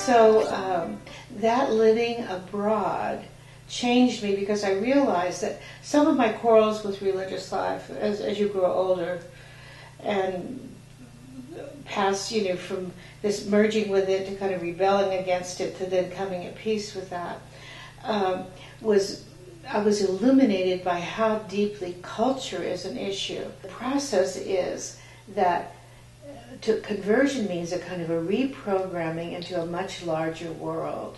So that living abroad changed me because I realized that some of my quarrels with religious life, as you grow older, and past, from this merging with it to kind of rebelling against it to then coming at peace with that, I was illuminated by how deeply culture is an issue. The process is that conversion means a kind of a reprogramming into a much larger world.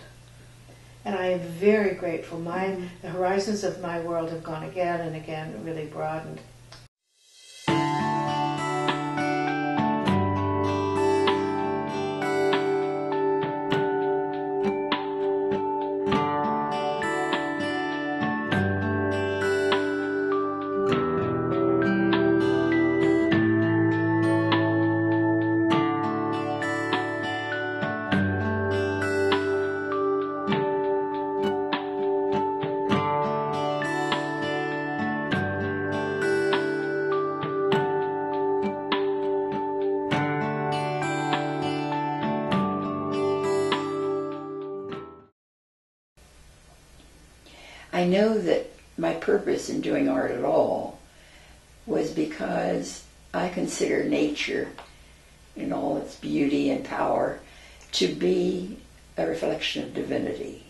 And I am very grateful. The horizons of my world have gone again and again, really broadened. I know that my purpose in doing art at all was because I consider nature in all its beauty and power to be a reflection of divinity.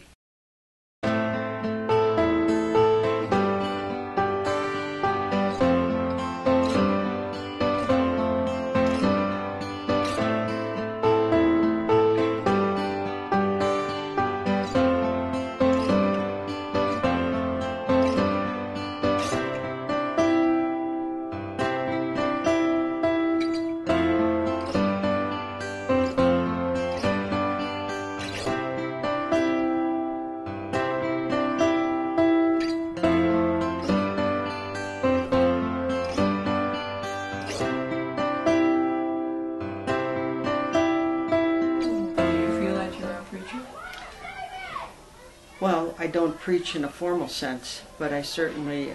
Well, I don't preach in a formal sense, but I certainly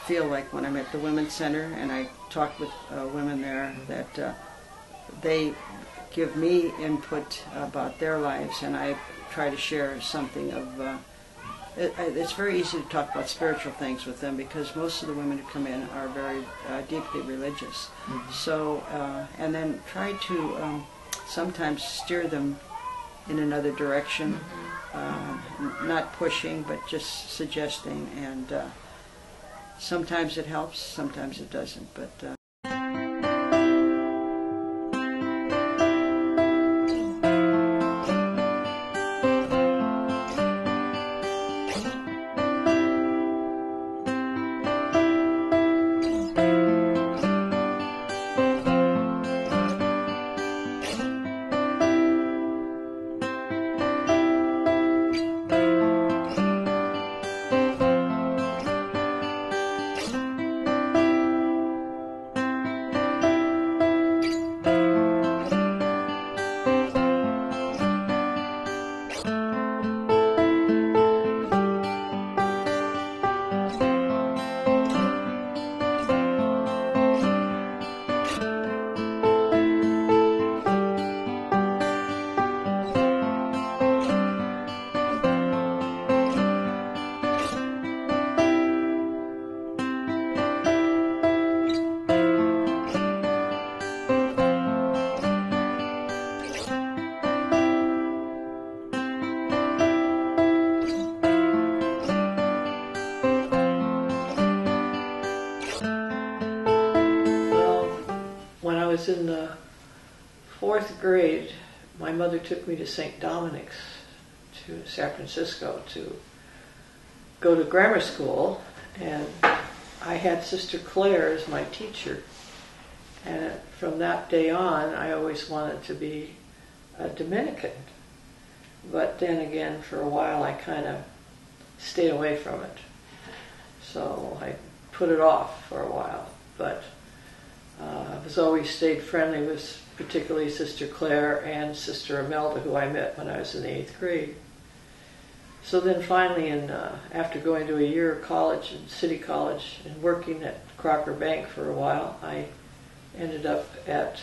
feel like when I'm at the Women's Center and I talk with women there that they give me input about their lives, and I try to share something of... it's very easy to talk about spiritual things with them because most of the women who come in are very deeply religious. Mm-hmm. So, and then try to sometimes steer them in another direction. Mm-hmm. Not pushing, but just suggesting, and sometimes it helps, sometimes it doesn't, but in the 4th grade, my mother took me to St. Dominic's, to San Francisco, to go to grammar school, and I had Sister Claire as my teacher. And from that day on, I always wanted to be a Dominican. But then again, for a while, I kind of stayed away from it. So I put it off for a while. But I've always stayed friendly with particularly Sister Claire and Sister Imelda, who I met when I was in the 8th grade. So then finally, after going to a year of college, City College, and working at Crocker Bank for a while, I ended up at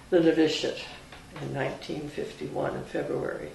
the novitiate. in 1951 in February.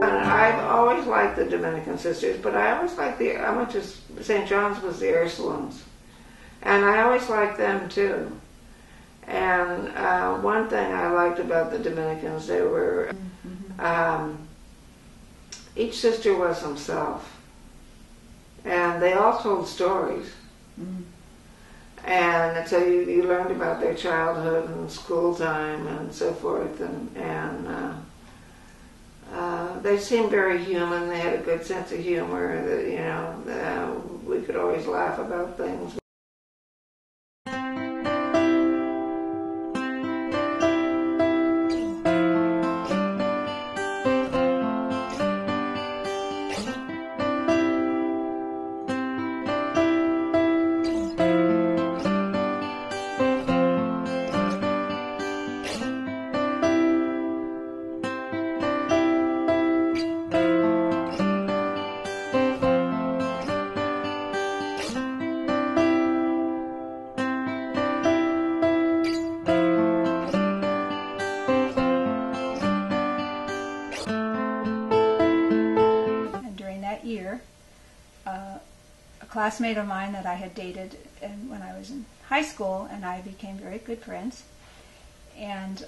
I've always liked the Dominican Sisters, but I always liked I went to St. John's was the Ursulines, and I always liked them too. And one thing I liked about the Dominicans, they were, each sister was himself, and they all told stories. And so you learned about their childhood and school time and so forth, and they seemed very human. They had a good sense of humor. That, we could always laugh about things. Year, a classmate of mine that I had dated when I was in high school and I became very good friends, and